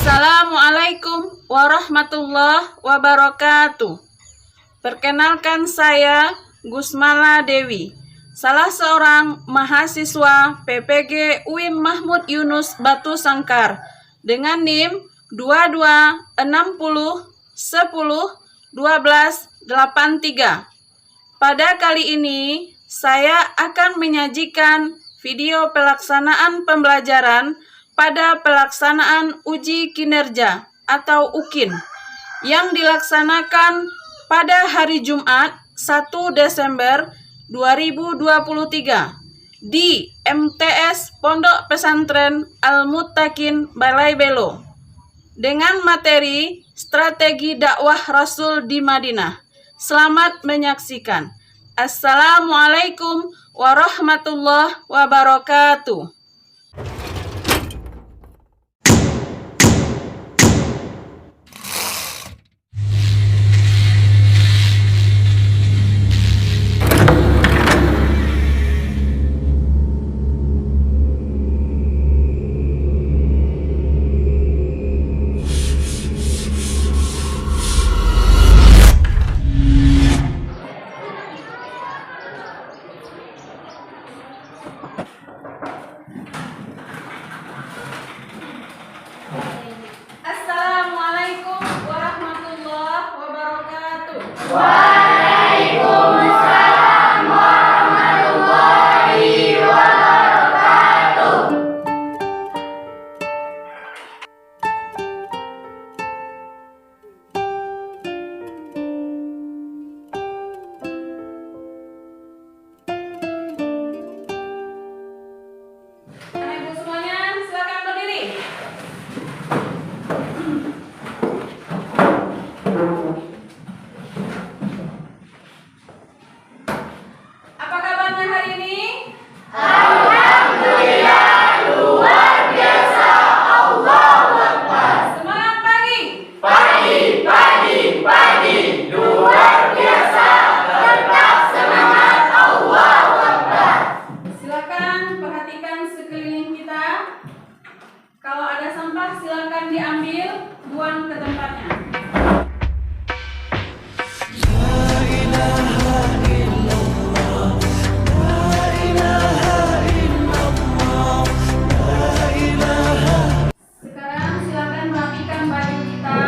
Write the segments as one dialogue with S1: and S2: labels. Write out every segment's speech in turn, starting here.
S1: Assalamualaikum warahmatullahi wabarakatuh. Perkenalkan, saya Gusmala Dewi, salah seorang mahasiswa PPG UIN Mahmud Yunus Batu Sangkar dengan NIM 2260101283. Pada kali ini saya akan menyajikan video pelaksanaan pembelajaran pada pelaksanaan uji kinerja atau UKIN yang dilaksanakan pada hari Jumat 1 Desember 2023 di MTS Pondok Pesantren Al-Muttaqin Balai Belo dengan materi strategi dakwah Rasul di Madinah. Selamat menyaksikan. Assalamualaikum warahmatullahi wabarakatuh. Assalamualaikum warahmatullahi wabarakatuh.
S2: Waalaikumsalam warahmatullahi wabarakatuh.
S1: Anak ibu semuanya, silakan berdiri. Apa kabarnya hari ini?
S2: Alhamdulillah, luar biasa. Allahu Akbar.
S1: Semangat pagi.
S2: Pagi, luar biasa. Tetap semangat. Allahu Akbar.
S1: Silakan perhatikan sekeliling kita. Kalau ada sampah silakan diambil, buang ke tempatnya. Sekarang silakan rapikan baju kita.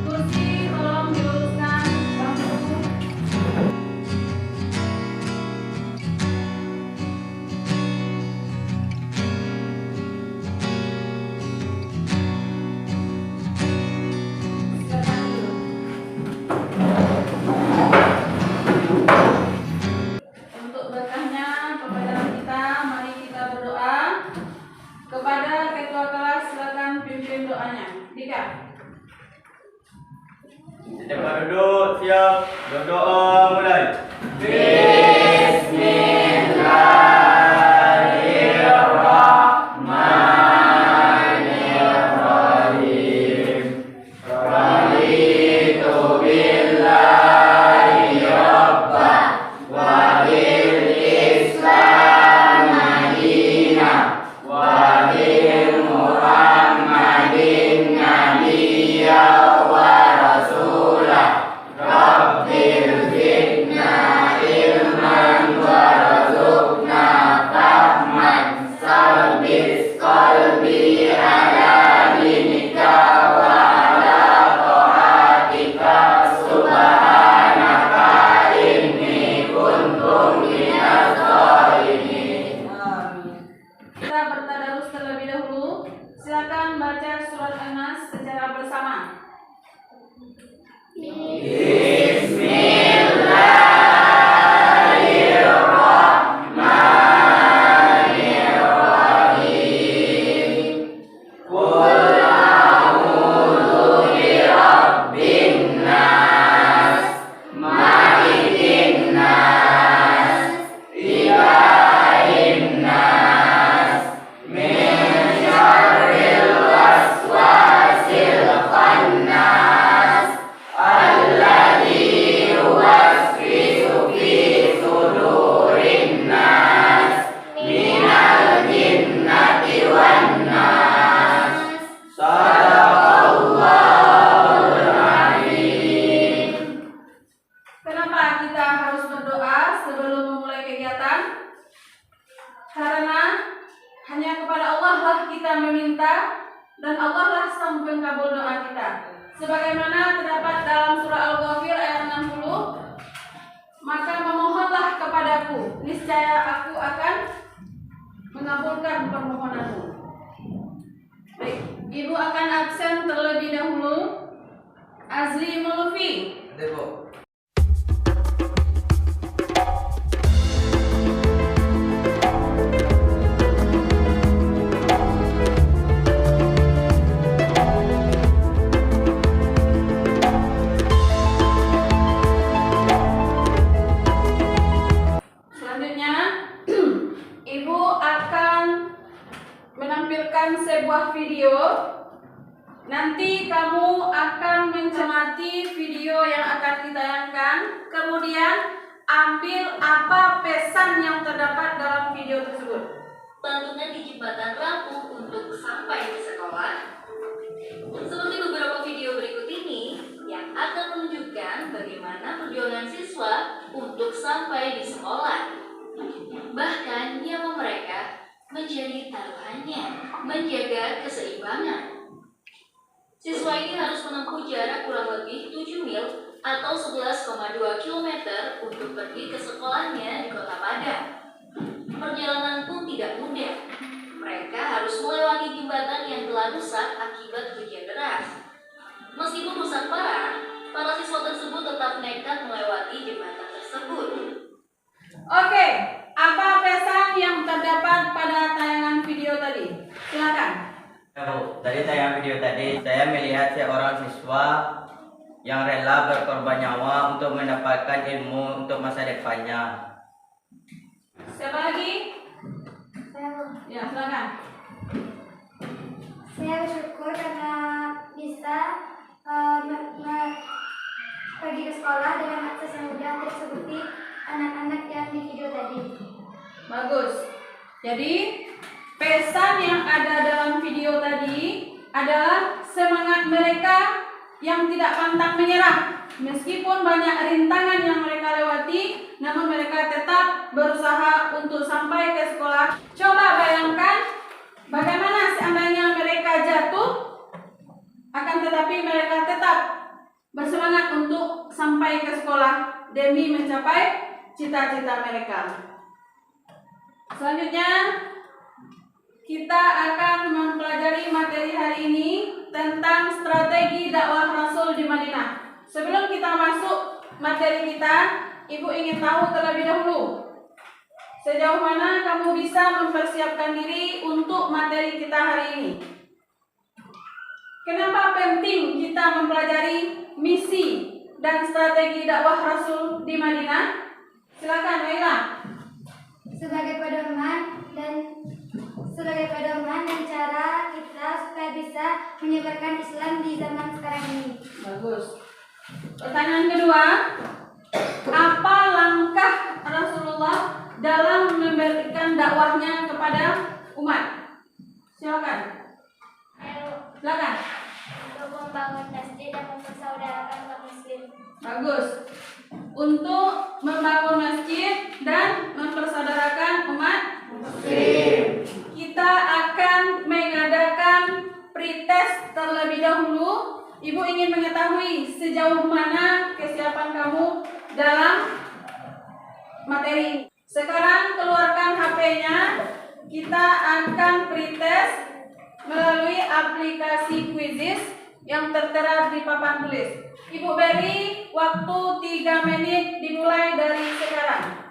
S1: Kursi tolong diluruskan, bangku. Silakan duduk. Untuk berkahnya pembelajaran kita, mari kita berdoa. Kepada ketua kelas silakan pimpin doanya. Dika.
S3: Cepat duduk, siap, berdoa mulai.
S2: Bismillahirrahmanirrahim. Raditu billahi rabba wa bil Islam madinah wa bil Muhammadin nabiyya wa rasulah. Rabbil zidna ilman warzuqna fahman salbis qalbi ala dinika wa ala ta'atika subhanaka inni kuntu minaz zalimin.
S1: Kita bertadarus terlebih dahulu. Silakan baca surat An-Nas secara bersama.
S2: Bismillahirrahmanirrahim. Qul a'udzu birabbin nas, malikin nas, ilahin nas, min syarril waswasil khannas, alladzi
S1: Karena hanya kepada Allah lah kita meminta dan Allah lah sang pengabul doa kita. Sebagaimana terdapat dalam surah Al-Ghafir ayat 60, maka memohonlah kepadaku, niscaya aku akan mengabulkan permohonanmu. Baik, Ibu akan absen terlebih dahulu. Azli Mulfi.
S2: Ada, Bu.
S1: Selanjutnya, Ibu akan menampilkan sebuah video. Nanti kamu akan mencermati video yang akan ditayangkan. Kemudian ambil apa pesan yang terdapat dalam video tersebut.
S4: Lantungan di jembatan rampung untuk sampai di sekolah. Seperti beberapa video berikut ini yang akan menunjukkan bagaimana perjuangan siswa untuk sampai di sekolah. Bahkan nyawa mereka menjadi taruhannya menjaga keseimbangan. Siswa ini harus menempuh jarak kurang lebih 7 mil atau 11,2 km untuk pergi ke sekolahnya di Kota Padang. Perjalanan pun tidak mudah. Mereka harus melewati jembatan yang telah rusak akibat hujan deras. Meskipun rusak parah, para siswa tersebut tetap nekat melewati jembatan tersebut.
S1: Oke, apa pesan yang terdapat pada tayangan video tadi? Silakan.
S3: Ya, Bu, dari tayangan video tadi saya melihat seorang siswa yang rela berkorban nyawa untuk mendapatkan ilmu untuk masa depannya.
S1: Siapa lagi? Ya, silakan.
S5: Saya bersyukur karena bisa pergi ke sekolah dengan akses yang mudah seperti anak-anak yang di video tadi.
S1: Bagus. Jadi pesan yang ada dalam video tadi adalah semangat mereka yang tidak pantang menyerah. Meskipun banyak rintangan yang mereka lewati, namun mereka tetap berusaha untuk sampai ke sekolah. Coba bayangkan bagaimana seandainya mereka jatuh, akan tetapi mereka tetap bersemangat untuk sampai ke sekolah demi mencapai cita-cita mereka. Selanjutnya, kita akan mempelajari materi hari ini tentang strategi dakwah Rasul di Madinah. Sebelum kita masuk materi kita, Ibu ingin tahu terlebih dahulu sejauh mana kamu bisa mempersiapkan diri untuk materi kita hari ini. Kenapa penting kita mempelajari misi dan strategi dakwah Rasul di Madinah? Silakan, Laila.
S5: Sebagai pedoman dan cara kita supaya bisa menyebarkan Islam di zaman sekarang ini.
S1: Bagus. Pertanyaan kedua, apa langkah Rasulullah dalam memberikan dakwahnya kepada umat? Silakan. Silakan.
S5: Untuk membangun masjid dan mempersaudarakan umat muslim.
S1: Bagus. Untuk membangun masjid dan mempersaudarakan umat
S2: Muslim.
S1: kita akan mengadakan pretest terlebih dahulu. Ibu ingin mengetahui sejauh mana kesiapan kamu dalam materi ini. Sekarang keluarkan HP-nya. Kita akan pretest melalui aplikasi Quizizz yang tertera di papan tulis. Ibu beri waktu 3 menit dimulai dari sekarang.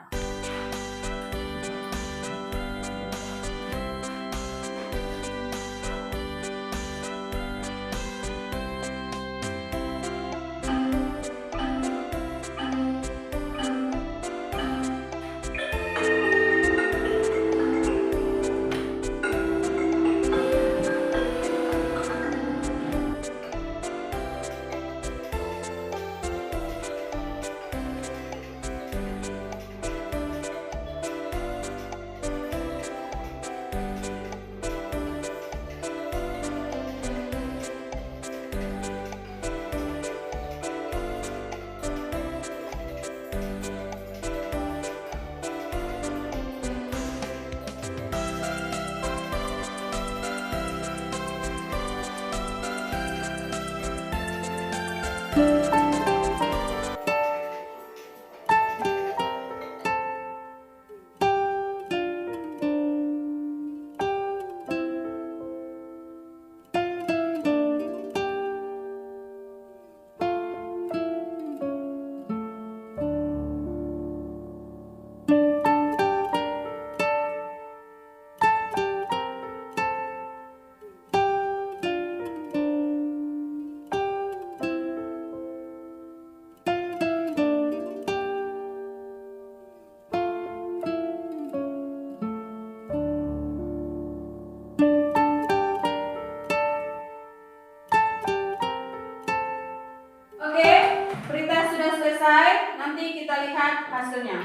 S1: hasilnya.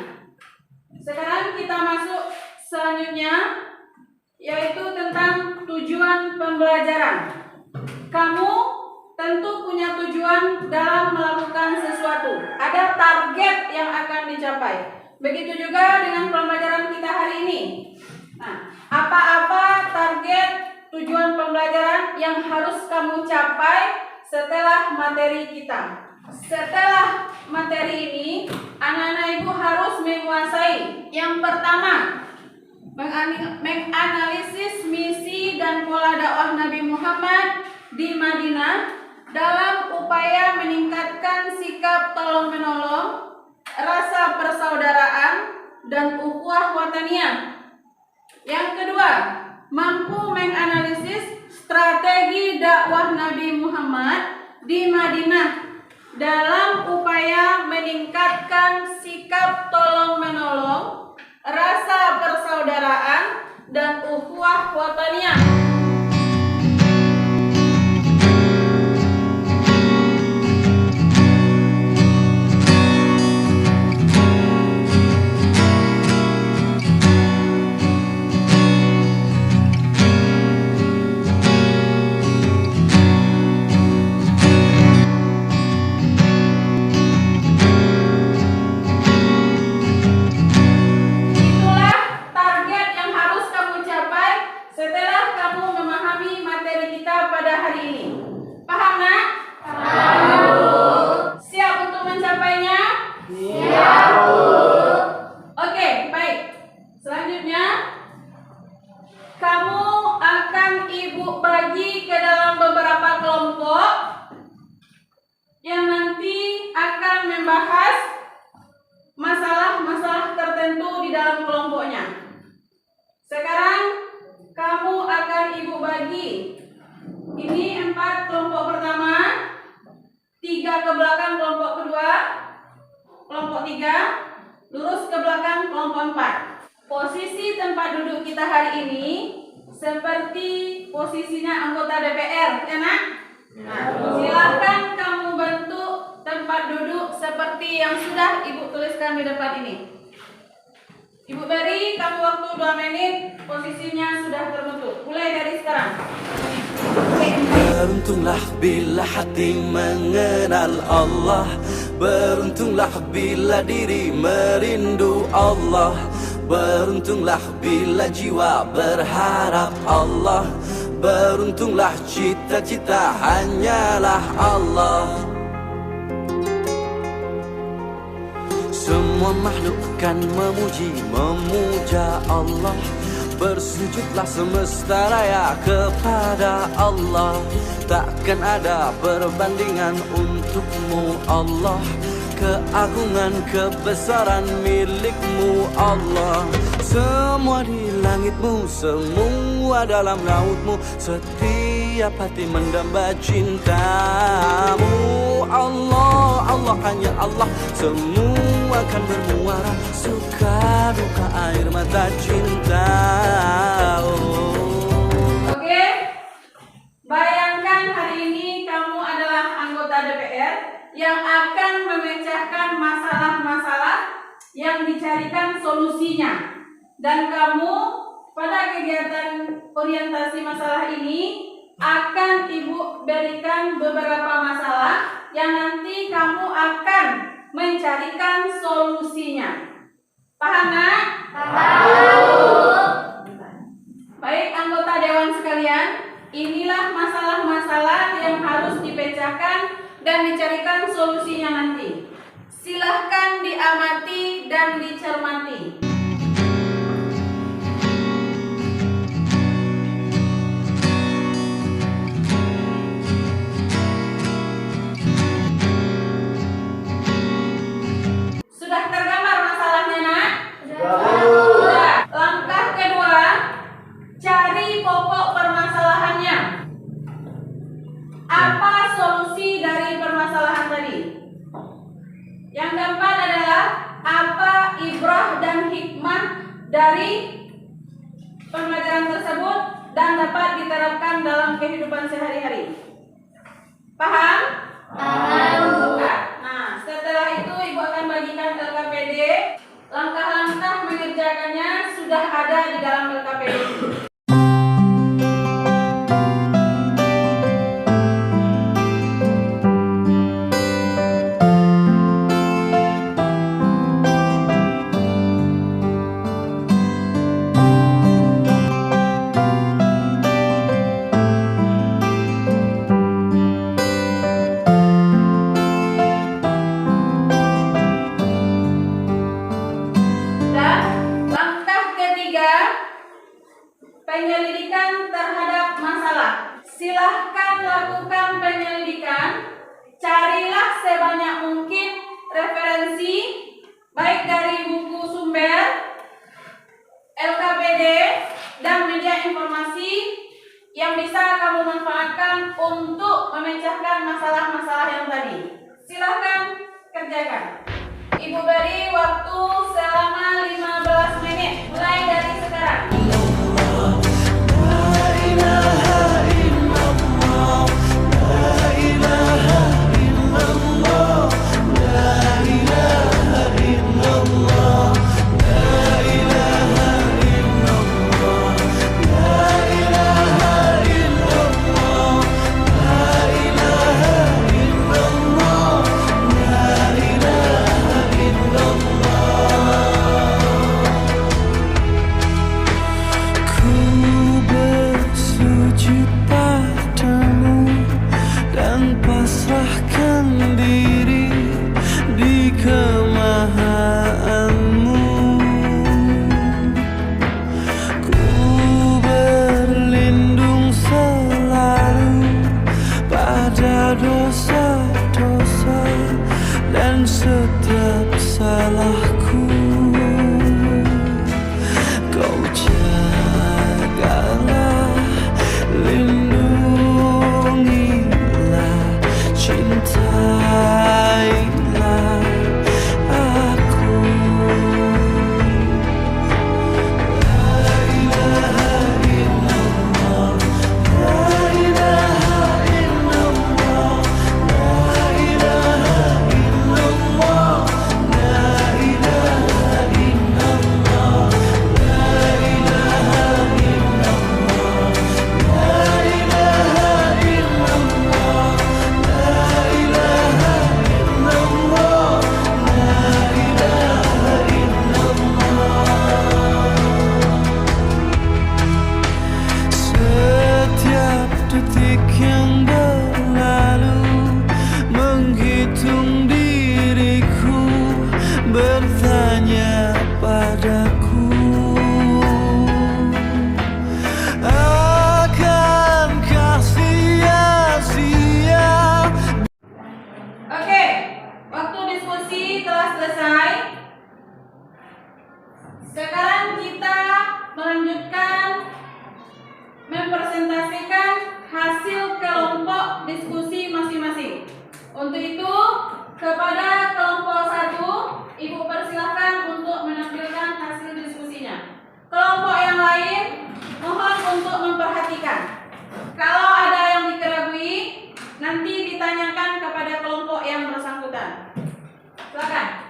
S1: Sekarang kita masuk selanjutnya, yaitu tentang tujuan pembelajaran. Kamu tentu punya tujuan dalam melakukan sesuatu. Ada target yang akan dicapai. Begitu juga dengan pembelajaran kita hari ini. Nah, apa-apa target tujuan pembelajaran yang harus kamu capai setelah materi kita. Setelah materi ini, anak-anak ibu harus menguasai. Yang pertama, menganalisis misi dan pola dakwah Nabi Muhammad di Madinah dalam upaya meningkatkan sikap tolong-menolong, rasa persaudaraan, dan ukhuwah wataniyah. Yang kedua, mampu menganalisis strategi dakwah Nabi Muhammad di Madinah dalam upaya meningkatkan sikap tolong-menolong, rasa persaudaraan, dan ukhuwah wataniyah. Lurus ke belakang kelompok 4. Posisi tempat duduk kita hari ini seperti posisinya anggota DPR, ya nak? Nah, silahkan kamu bentuk tempat duduk seperti yang sudah ibu tuliskan di depan ini. Ibu beri kamu waktu 2 menit, posisinya sudah terbentuk. Mulai dari sekarang.
S2: Beruntunglah bila hati mengenal Allah, beruntunglah bila diri merindu Allah, beruntunglah bila jiwa berharap Allah, beruntunglah cita-cita hanyalah Allah. Semua makhluk kan memuja Allah. Bersujudlah semesta raya kepada Allah. Takkan ada perbandingan untukmu Allah. Keagungan kebesaran milikmu Allah. Semua di langitmu, semua dalam lautmu. Setiap hati mendamba cintamu Allah, Allah hanya Allah. Semua akan bermuara, suka duka air mata cinta.
S1: Oke, bayangkan hari ini kamu adalah anggota DPR yang akan memecahkan masalah-masalah yang dicarikan solusinya. Dan kamu pada kegiatan orientasi masalah ini akan ibu berikan beberapa masalah yang nanti kamu akan mencarikan solusinya. Paham nak? Paham. Baik anggota dewan sekalian, inilah masalah-masalah yang harus dipecahkan dan dicarikan solusinya nanti. Silahkan diamati dan dicermati. Sudah tergambar masalahnya nak? Sudah. Langkah kedua, cari pokok permasalahannya. Apa solusi dari permasalahan tadi? Yang keempat adalah apa ibrah dan hikmah dari pembelajaran tersebut dan dapat diterapkan dalam kehidupan sehari-hari. Paham? Paham. Nah, setelah itu ibu akan bagikan LKPD mengerjakannya sudah ada di dalam LKPD. Penyelidikan terhadap masalah. Silahkan lakukan penyelidikan. Carilah sebanyak mungkin referensi, baik dari buku sumber, LKPD, dan media informasi yang bisa kamu manfaatkan untuk memecahkan masalah-masalah yang tadi. Silahkan kerjakan. Ibu beri waktu selama 15 menit, mulai dari sekarang.
S2: Dosa-dosa dan setiap salahku, Kau jagalah, lindungilah, cintailah aku. La ilaha illallah, la ilaha illallah. Setiap detik yang berlalu menghitung diriku, bertanya padaku, akankah sia-sia?
S1: Oke, waktu diskusi telah selesai. Sekarang kita melanjutkan mempresentasikan hasil kelompok diskusi masing-masing. Untuk itu, kepada kelompok 1, Ibu persilahkan untuk menampilkan hasil diskusinya. Kelompok yang lain, mohon untuk memperhatikan. Kalau ada yang dikeragui, nanti ditanyakan kepada kelompok yang bersangkutan. Silakan.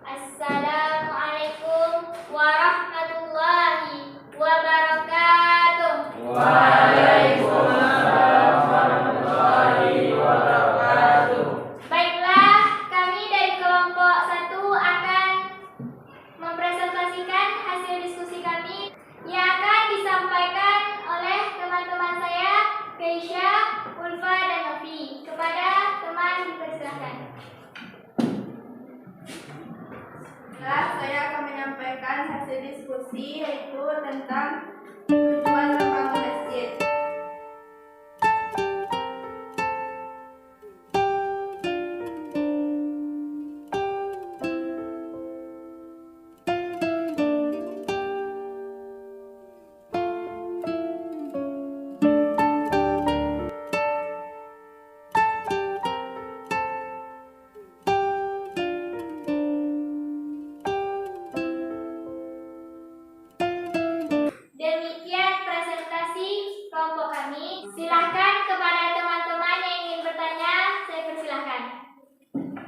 S5: Assalamualaikum warahmatullahi wabarakatuh.
S3: Waalaikumsalam warahmatullahi wabarakatuh.
S5: Baiklah, kami dari kelompok 1 akan mempresentasikan hasil diskusi kami yang akan disampaikan oleh teman-teman saya, Keisha, Ulfa, dan Novi. Kepada teman dipersilakan.
S6: Saya akan menyampaikan hasil diskusi yaitu tentang tujuan membangun masjid.
S5: Demikian presentasi kelompok kami. Silahkan kepada teman-teman yang ingin bertanya, saya persilahkan.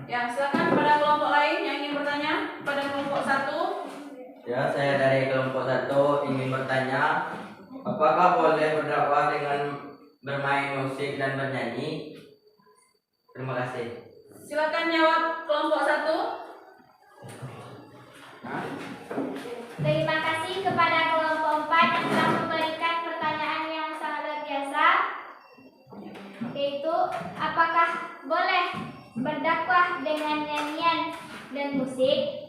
S1: Ya, silakan pada kelompok lain yang ingin bertanya pada kelompok
S3: Ya, saya dari kelompok 1 ingin bertanya, apakah boleh berdakwah dengan bermain musik dan bernyanyi? Terima kasih.
S1: Silakan jawab kelompok 1.
S5: Terima kasih kepada kelompok 4 yang telah memberikan pertanyaan yang sangat luar biasa, yaitu apakah boleh berdakwah dengan nyanyian dan musik?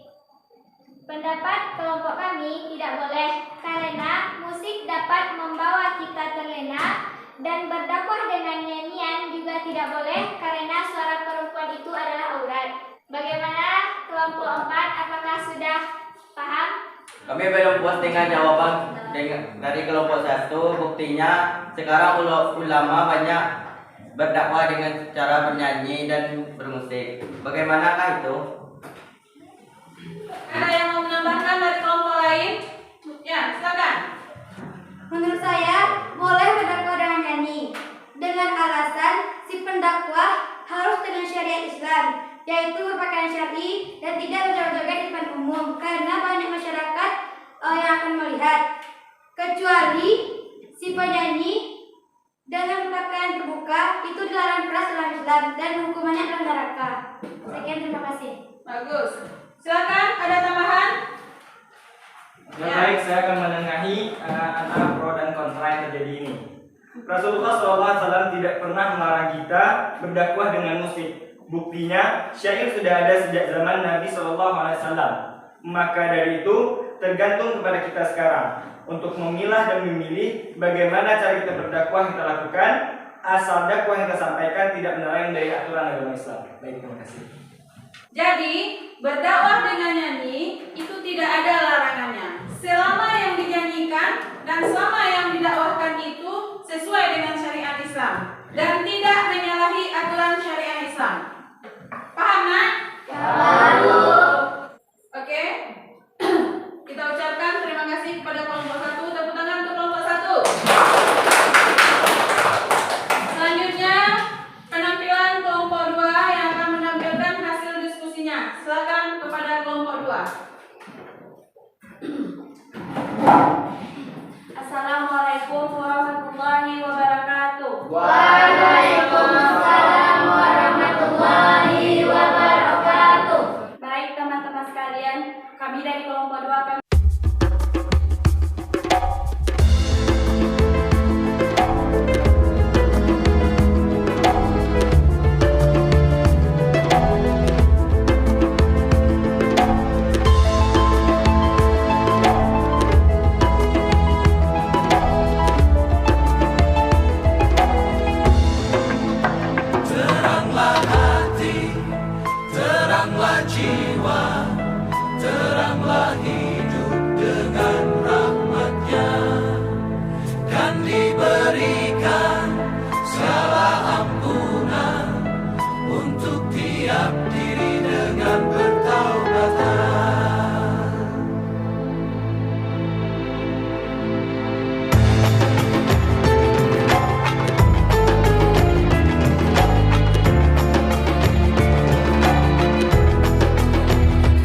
S5: Pendapat kelompok kami tidak boleh, karena musik dapat membawa kita terlena, dan berdakwah dengan nyanyian juga tidak boleh karena suara perempuan itu adalah aurat. Bagaimana kelompok 4? Apakah sudah paham?
S3: Kami belum puas dengan jawaban dari kelompok 1. Buktinya sekarang ulama banyak berdakwah dengan cara bernyanyi dan bermusik. Bagaimanakah itu?
S1: Ada yang mau menambahkan dari kelompok lain? Ya, silakan.
S6: Menurut saya, boleh berdakwah dengan nyanyi, dengan alasan si pendakwah harus dengan syariat Islam, yaitu berpakaian syar'i dan tidak berjoget-joget di depan umum, karena banyak masyarakat yang akan melihat. Kecuali si penyanyi dengan pakaian terbuka itu dilarang keras dalam Islam dan hukumannya adalah neraka. Sekian, terima kasih.
S1: Bagus. Silakan, ada tambahan?
S7: Ya, baik, saya akan menengahi antara pro dan kontra yang terjadi ini. Rasulullah SAW tidak pernah melarang kita berdakwah dengan musik. Buktinya, syair sudah ada sejak zaman Nabi SAW. Maka dari itu, tergantung kepada kita sekarang untuk memilah dan memilih bagaimana cara kita berdakwah kita lakukan, asal dakwah yang kita sampaikan tidak menyalahi dari aturan agama Islam. Baik, terima kasih.
S1: Jadi, berdakwah dengan nyanyi itu tidak ada larangannya. Selama yang dinyanyikan dan selama yang didakwahkan itu sesuai dengan syariat Islam dan tidak menyalahi aturan syariat Islam. Paham, Nak? Oke. Kita ucapkan terima kasih kepada kelompok 1. Tepuk tangan untuk kelompok 1. Selanjutnya, penampilan kelompok 2 yang akan menampilkan hasil diskusinya. Silakan kepada kelompok 2.
S6: Assalamualaikum warahmatullahi wabarakatuh.
S5: Waalaikumsalam warahmatullahi wabarakatuh.
S6: Baik teman-teman sekalian, kami dari kelompok 2 akan
S2: Teranglah hati, teranglah jiwa, teranglah hidup dengan rahmatnya. Kan diberikan segala ampunan untuk tiap diri dengan bertaubatan.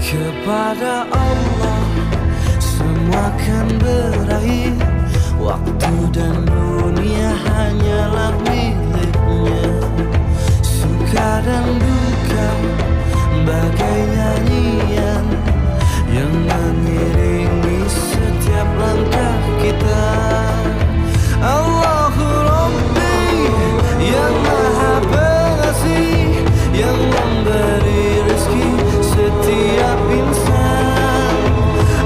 S2: Kepada Allah semua kan berakhir, waktu dan dunia hanyalah miliknya. Suka dan duka bagai nyanyian yang mengiringi setiap langkah kita. Allahu Rabbi yang maha pengasih, yang memberi rezeki setiap insan.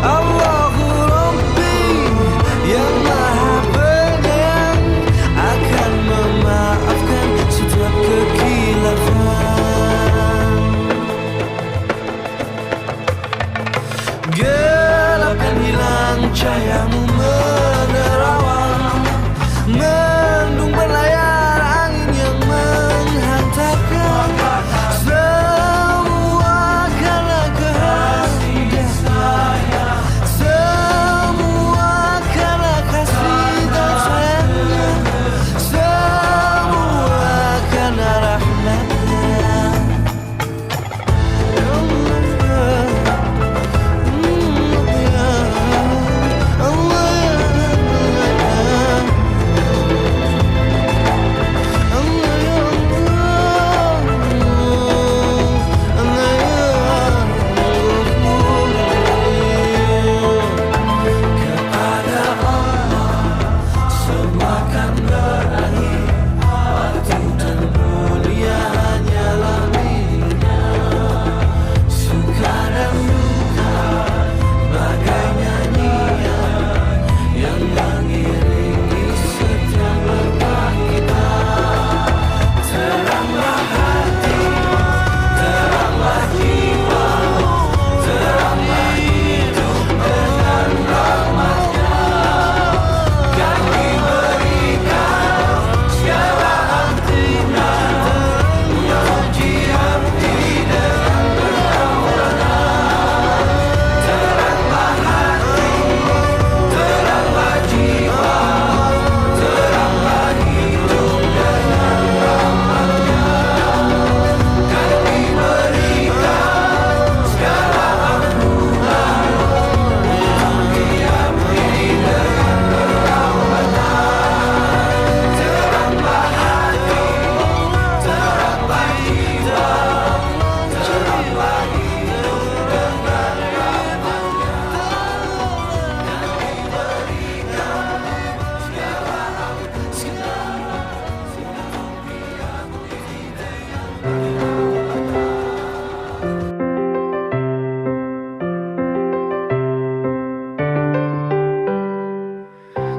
S2: Allahu Rabbi yang maha penyayang,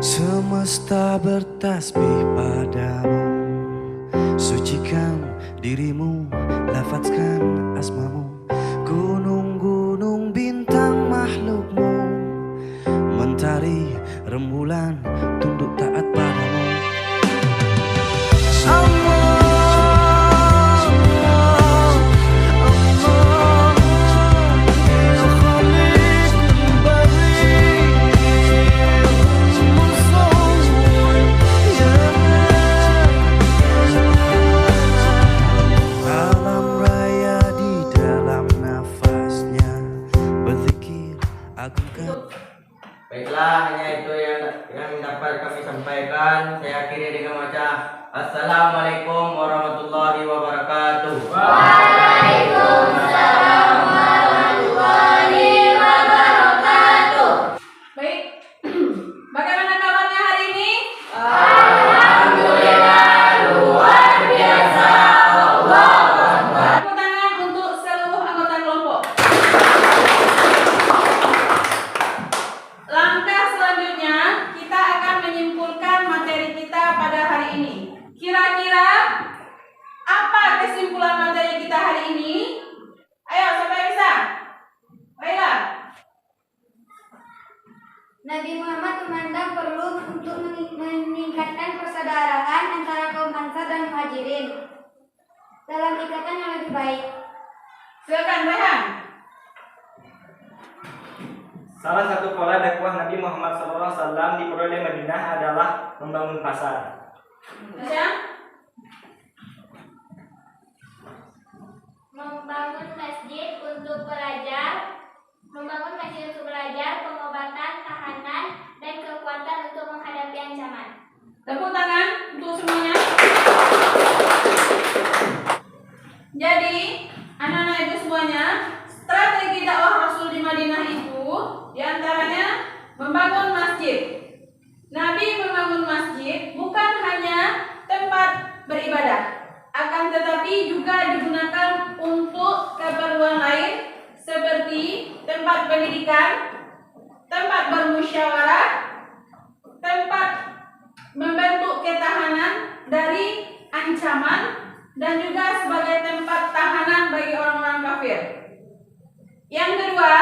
S2: Semesta bertasbih padamu, sucikan dirimu, lafazkan asmamu. Gunung-gunung bintang makhlukmu, mentari rembulan tunduk taat padamu.
S3: Baiklah, hanya itu yang dapat kami sampaikan. Saya akhiri dengan mengucap Assalamualaikum warahmatullahi wabarakatuh.
S5: Waalaikumsalam warahmatullahi wabarakatuh.
S1: Baik. Bagaimana kabarnya hari ini?
S5: Alhamdulillah luar biasa. Allahu Akbar.
S1: Tepuk tangan untuk seluruh anggota kelompok. Langkah selanjutnya, kita akan menyimpulkan materi kita pada hari ini. Kira-kira apa kesimpulan materi kita hari ini? Ayo, siapa yang bisa? Baiklah.
S6: Nabi Muhammad memandang perlu untuk meningkatkan persaudaraan antara kaum Ansar dan Muhajirin dalam ikatan yang lebih baik.
S1: Silakan, Rehan.
S7: Salah satu pola dakwah Nabi Muhammad SAW di periode Madinah adalah membangun pasar.
S1: Tasya?
S5: Membangun masjid untuk belajar, pengobatan, tahanan, dan kekuatan untuk menghadapi ancaman.
S1: Tepuk tangan untuk semuanya. Jadi, anak-anak ibu semuanya, strategi dakwah Rasul di Madinah itu diantaranya membangun masjid. Nabi membangun masjid bukan hanya tempat beribadah, akan tetapi juga digunakan untuk keperluan lain seperti tempat pendidikan, tempat bermusyawarah, tempat membentuk ketahanan dari ancaman, dan juga sebagai tempat tahanan bagi orang-orang kafir. Yang kedua,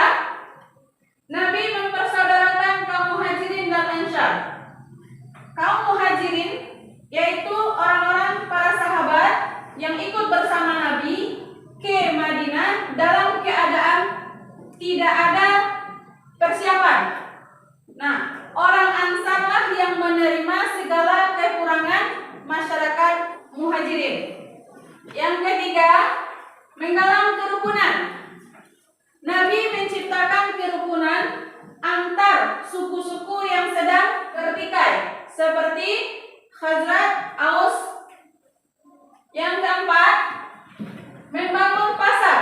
S1: Nabi mempersaudarakan kaum Muhajirin dan Ansar. Kaum Muhajirin yaitu orang-orang para sahabat yang ikut bersama Nabi ke Madinah dalam keadaan tidak ada persiapan. Nah, orang Ansarlah yang menerima segala kekurangan masyarakat Muhajirin. Yang ketiga, menggalang kerukunan. Nabi menciptakan kerukunan antar suku-suku yang sedang bertikai seperti Khazraj, Aus. Yang keempat, membangun pasar.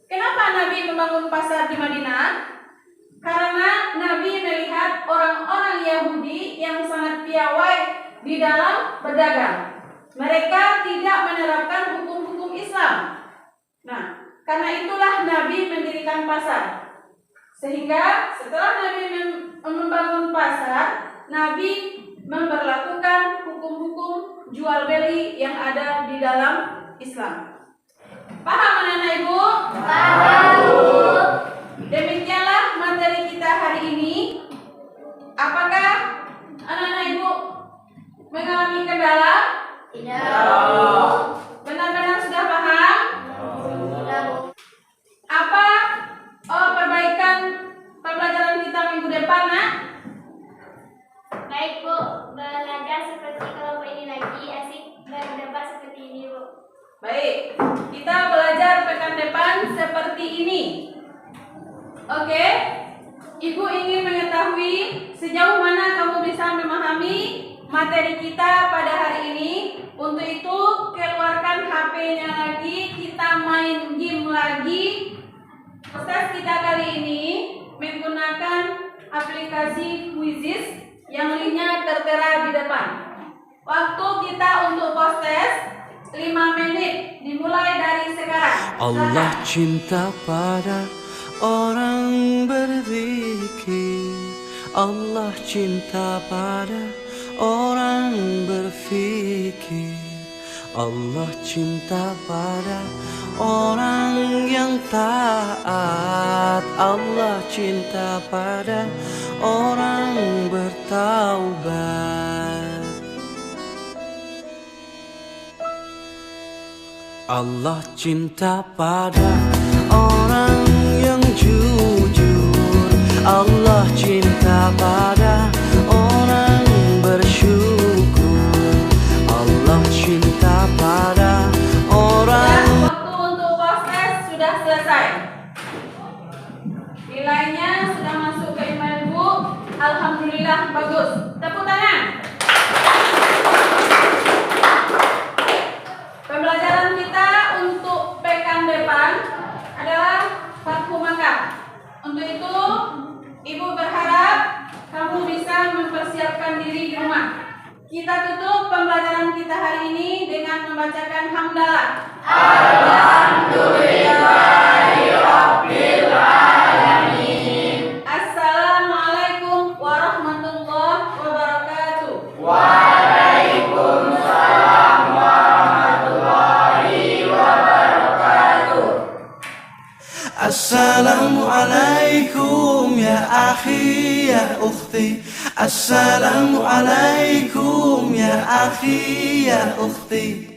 S1: Kenapa Nabi membangun pasar di Madinah? Karena Nabi melihat orang-orang Yahudi yang sangat piawai di dalam berdagang. Mereka tidak menerapkan hukum-hukum Islam. Nah, karena itulah Nabi mendirikan pasar. Sehingga setelah Nabi membangun pasar, Nabi memberlakukan hukum-hukum jual beli yang ada di dalam Islam. Paham anak-anak ibu?
S5: Paham.
S1: Demikianlah materi kita hari ini. Apakah anak-anak ibu mengalami kendala?
S5: Tidak.
S1: Benar-benar sudah paham? Apa perbaikan pembelajaran kita minggu depan, nak?
S5: Baik Bu, belajar seperti kelompok ini lagi, asik berdebat seperti ini Bu.
S1: Baik, kita belajar pekan depan seperti ini. Oke? Ibu ingin mengetahui sejauh mana kamu bisa memahami materi kita pada hari ini. Untuk itu, keluarkan HP-nya lagi, kita main game lagi. Proses kita kali ini menggunakan aplikasi Quizizz yang linknya tertera di depan. Waktu kita untuk proses 5 menit, dimulai dari sekarang.
S2: Allah cinta pada orang berzikir, Allah cinta pada orang berfikir. Allah cinta pada orang yang taat. Allah cinta pada orang bertaubat. Allah cinta pada orang yang jujur. Allah cinta pada orang bersyukur. Allah cinta pada orang.
S1: Waktu untuk proses sudah selesai. Nilainya sudah masuk ke email Ibu. Alhamdulillah bagus. Tepuk tangan. Pembelajaran kita untuk pekan depan adalah Fathu Makkah. Untuk itu, Ibu berharap kamu bisa mempersiapkan diri di rumah. Kita tutup pembelajaran kita hari ini dengan membacakan hamdalah. Alhamdulillahirrabbilalamin. Assalamualaikum warahmatullahi wabarakatuh. Waalaikumsalam warahmatullahi wabarakatuh.
S2: Assalamualaikum ya akhi ya ukhti. Assalamualaikum ya akhi ya ukhti.